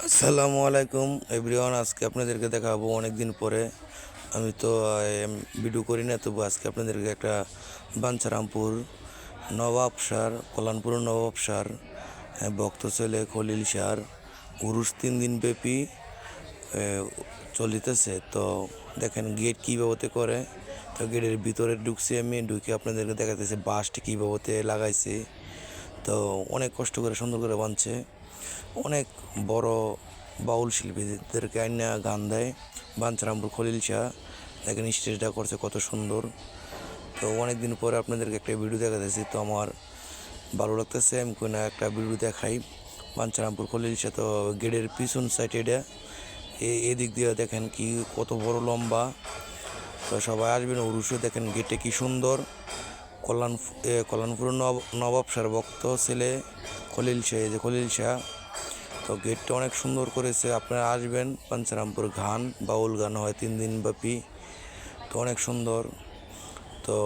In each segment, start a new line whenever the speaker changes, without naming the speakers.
আসসালামু আলাইকুম এভরিওয়ান। আজকে আপনাদেরকে দেখাবো অনেক দিন পরে। আমি তো ভিডিও করি না, তবু আজকে আপনাদেরকে একটা বাঞ্ছারামপুর নবাব শাহ, কল্যাণপুর নবাব শাহ ভক্ত ছেলে খলিল শাহ উরুস 3 দিন ব্যাপী চলিতেছে। তো দেখেন গেট কীভাবে করে। তো গেটের ভিতরে ঢুকছি, আমি ঢুকে আপনাদেরকে দেখাতেছি বাঁশটি কীভাবে লাগাইছে। তো অনেক কষ্ট করে সুন্দর করে বানছে। অনেক বড় বাউল শিল্পীদেরকে আইনা গান দেয় বাঞ্ছারামপুর খলিল শাহ। দেখেন স্টেজটা করছে কত সুন্দর। তো অনেক দিন পরে আপনাদেরকে একটা ভিডিও দেখাতেছি, তো আমার ভালো লাগতেছে। আমি কোনো একটা ভিডিও দেখাই বাঞ্ছারামপুর খলিল শাহ। তো গেটের পিছন সাইড এটা এদিক দিয়ে দেখেন কি কত বড় লম্বা। তো সবাই আসবেন উরুষে, দেখেন গেটে কি সুন্দর। কল্যাণপুর নবাব শাহর ভক্ত ছেলে খলিল শাহ, এই যে খলিল শাহ। তো গেটটা অনেক সুন্দর করেছে, আপনারা আসবেন। বাঞ্ছারামপুর গান বাউল গান হয় 3 দিন ব্যাপী, তো অনেক সুন্দর। তো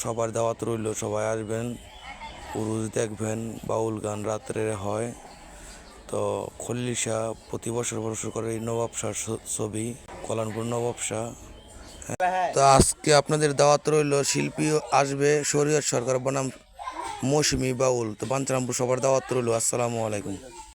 সবার দাওয়াত রইল, সবাই আসবেন, উরুস দেখবেন। বাউল গান রাত্রে হয়। তো খলিল শাহ প্রতি বছর করে এই নবাব শাহ ছবি কল্যাণপুর নবাব শাহ। তো আজকে আপনাদের দাওয়াত রইল, শিল্পী আসবে শরীয়ত সরকার বনাম মৌসুমী বাউল। তো বাঞ্ছারামপুর সবার দাওয়াত রইল। আসসালামু আলাইকুম।